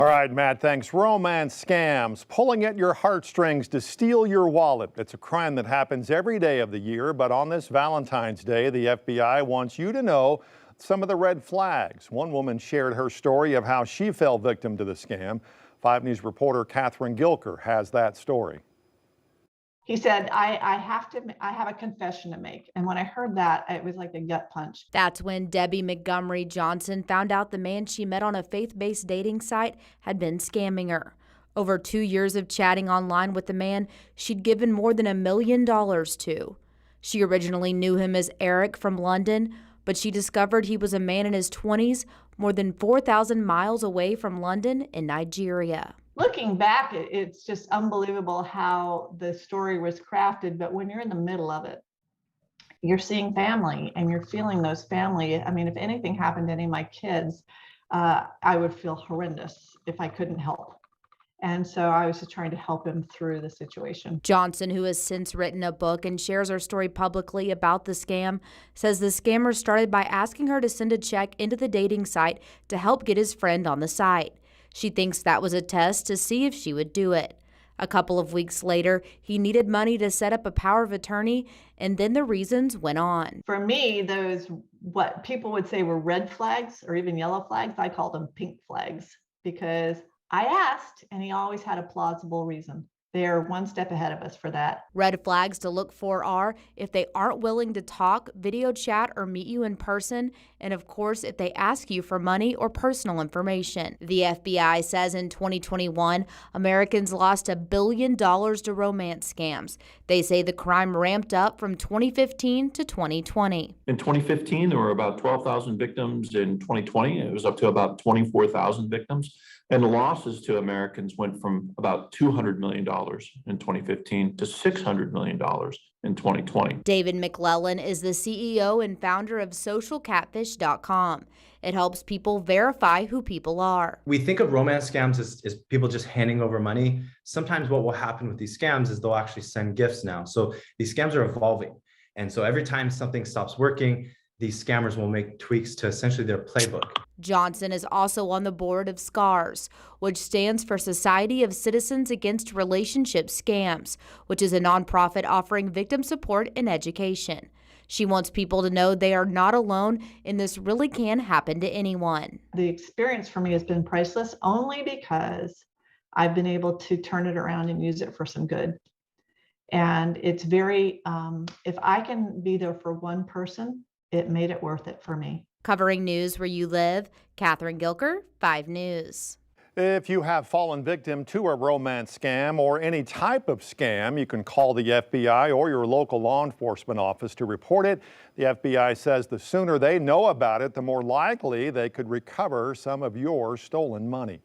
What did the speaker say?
All right, Matt, thanks. Romance scams, pulling at your heartstrings to steal your wallet. It's a crime that happens every day of the year, but on this Valentine's Day, the FBI wants you to know some of the red flags. One woman shared her story of how she fell victim to the scam. 5 News reporter Catherine Gilker has that story. He said, I have a confession to make. And when I heard that, it was like a gut punch. That's when Debbie Montgomery Johnson found out the man she met on a faith-based dating site had been scamming her. Over 2 years of chatting online with the man she'd given more than $1 million to. She originally knew him as Eric from London, but she discovered he was a man in his 20s, more than 4,000 miles away from London in Nigeria. Looking back, it's just unbelievable how the story was crafted. But when you're in the middle of it, you're seeing family and you're feeling those family. I mean, if anything happened to any of my kids, I would feel horrendous if I couldn't help. And so I was just trying to help him through the situation. Johnson, who has since written a book and shares her story publicly about the scam, says the scammer started by asking her to send a check into the dating site to help get his friend on the site. She thinks that was a test to see if she would do it. A couple of weeks later, he needed money to set up a power of attorney, and then the reasons went on. For me, those, what people would say were red flags or even yellow flags, I called them pink flags because I asked and he always had a plausible reason. They're one step ahead of us for that. Red flags to look for are if they aren't willing to talk, video chat, or meet you in person, and of course, if they ask you for money or personal information. The FBI says in 2021, Americans lost $1 billion to romance scams. They say the crime ramped up from 2015 to 2020. In 2015, there were about 12,000 victims. In 2020, it was up to about 24,000 victims. And the losses to Americans went from about $200 million in 2015 to $600 million in 2020. David McClellan is the CEO and founder of SocialCatfish.com. It helps people verify who people are. We think of romance scams as people just handing over money. Sometimes what will happen with these scams is they'll actually send gifts now. So these scams are evolving. And so every time something stops working, these scammers will make tweaks to essentially their playbook. Johnson is also on the board of SCARS, which stands for Society of Citizens Against Relationship Scams, which is a nonprofit offering victim support and education. She wants people to know they are not alone and this really can happen to anyone. The experience for me has been priceless only because I've been able to turn it around and use it for some good. And it's very, if I can be there for one person, it made it worth it for me. Covering news where you live, Catherine Gilker, 5 News. If you have fallen victim to a romance scam or any type of scam, you can call the FBI or your local law enforcement office to report it. The FBI says the sooner they know about it, the more likely they could recover some of your stolen money.